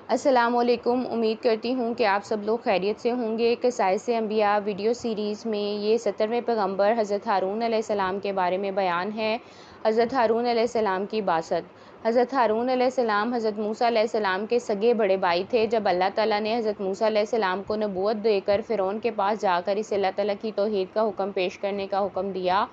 السلام علیکم، امید کرتی ہوں کہ آپ سب لوگ خیریت سے ہوں گے۔ قصائص انبیاء ویڈیو سیریز میں یہ 17ویں پیغمبر حضرت ہارون علیہ السلام کے بارے میں بیان ہے۔ حضرت ہارون علیہ السلام کی بعثت۔ حضرت ہارون علیہ السلام حضرت موسیٰ علیہ السلام کے سگے بڑے بھائی تھے۔ جب اللہ تعالیٰ نے حضرت موسیٰ علیہ السلام کو نبوت دے کر فرعون کے پاس جا کر اسے اللہ تعالیٰ کی توحید کا حکم پیش کرنے کا حکم دیا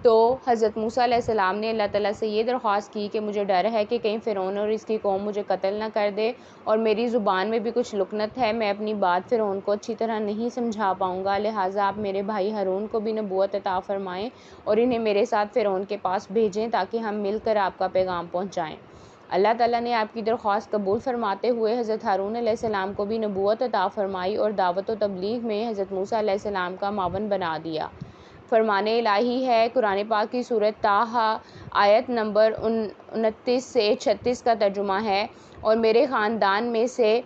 تو حضرت موسیٰ علیہ السلام نے اللہ تعالیٰ سے یہ درخواست کی کہ مجھے ڈر ہے کہ کہیں فرعون اور اس کی قوم مجھے قتل نہ کر دے، اور میری زبان میں بھی کچھ لکنت ہے، میں اپنی بات فرعون کو اچھی طرح نہیں سمجھا پاؤں گا، لہٰذا آپ میرے بھائی ہارون کو بھی نبوت عطا فرمائیں اور انہیں میرے ساتھ فرعون کے پاس بھیجیں تاکہ ہم مل کر آپ کا پیغام پہنچائیں۔ اللہ تعالیٰ نے آپ کی درخواست قبول فرماتے ہوئے حضرت ہارون علیہ السلام کو بھی نبوت عطا فرمائی اور دعوت و تبلیغ میں حضرت موسیٰ علیہ السلام کا معاون بنا دیا۔ فرمان الہی ہے۔ قرآن پاک کی سورۃ طٰہٰ آیت نمبر 29 سے 36 کا ترجمہ ہے، اور میرے خاندان میں سے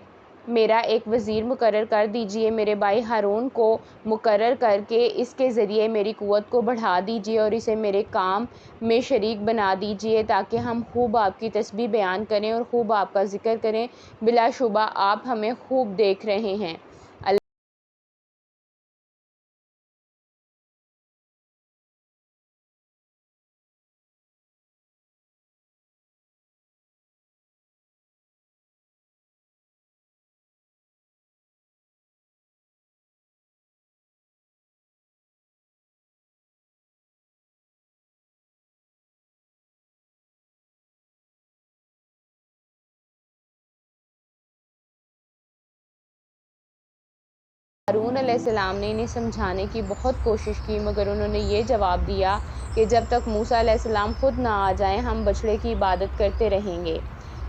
میرا ایک وزیر مقرر کر دیجئے، میرے بھائی ہارون کو مقرر کر کے اس کے ذریعے میری قوت کو بڑھا دیجئے اور اسے میرے کام میں شریک بنا دیجئے تاکہ ہم خوب آپ کی تسبیح بیان کریں اور خوب آپ کا ذکر کریں۔ بلا شبہ آپ ہمیں خوب دیکھ رہے ہیں۔ ہارون علیہ السلام نے انہیں سمجھانے کی بہت کوشش کی، مگر انہوں نے یہ جواب دیا کہ جب تک موسیٰ علیہ السلام خود نہ آ جائیں ہم بچڑے کی عبادت کرتے رہیں گے۔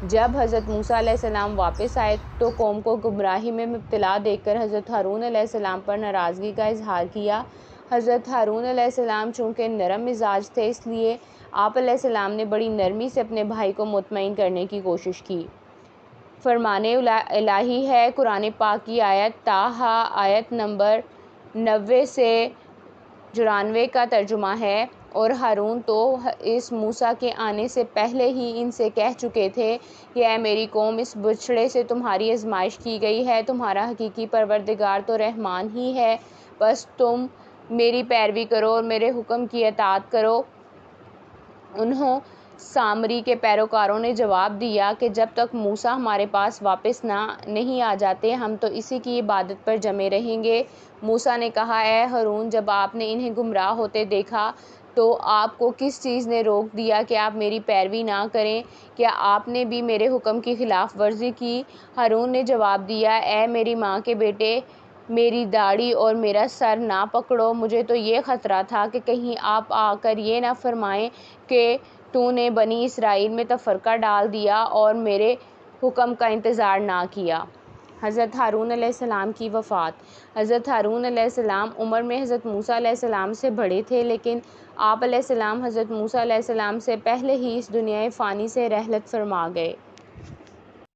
جب حضرت موسیٰ علیہ السلام واپس آئے تو قوم کو گمراہی میں مبتلا دیکھ کر حضرت ہارون علیہ السلام پر ناراضگی کا اظہار کیا۔ حضرت ہارون علیہ السلام چونکہ نرم مزاج تھے، اس لیے آپ علیہ السلام نے بڑی نرمی سے اپنے بھائی کو مطمئن کرنے کی کوشش کی۔ فرمان الہی ہے۔ قرآن پاک کی آیت طٰہٰ آیت نمبر 90 سے 94 کا ترجمہ ہے، اور ہارون تو اس موسیٰ کے آنے سے پہلے ہی ان سے کہہ چکے تھے کہ اے میری قوم، اس بچھڑے سے تمہاری آزمائش کی گئی ہے، تمہارا حقیقی پروردگار تو رحمان ہی ہے، بس تم میری پیروی کرو اور میرے حکم کی اطاعت کرو۔ انہوں سامری کے پیروکاروں نے جواب دیا کہ جب تک موسیٰ ہمارے پاس واپس نہیں آ جاتے ہم تو اسی کی عبادت پر جمے رہیں گے۔ موسیٰ نے کہا، اے ہارون، جب آپ نے انہیں گمراہ ہوتے دیکھا تو آپ کو کس چیز نے روک دیا کہ آپ میری پیروی نہ کریں؟ کیا آپ نے بھی میرے حکم کی خلاف ورزی کی؟ ہارون نے جواب دیا، اے میری ماں کے بیٹے، میری داڑھی اور میرا سر نہ پکڑو، مجھے تو یہ خطرہ تھا کہ کہیں آپ آ کر یہ نہ فرمائیں کہ تو نے بنی اسرائیل میں تفرقہ ڈال دیا اور میرے حکم کا انتظار نہ کیا۔ حضرت ہارون علیہ السلام کی وفات۔ حضرت ہارون علیہ السلام عمر میں حضرت موسیٰ علیہ السلام سے بڑے تھے، لیکن آپ علیہ السلام حضرت موسیٰ علیہ السلام سے پہلے ہی اس دنیا فانی سے رحلت فرما گئے۔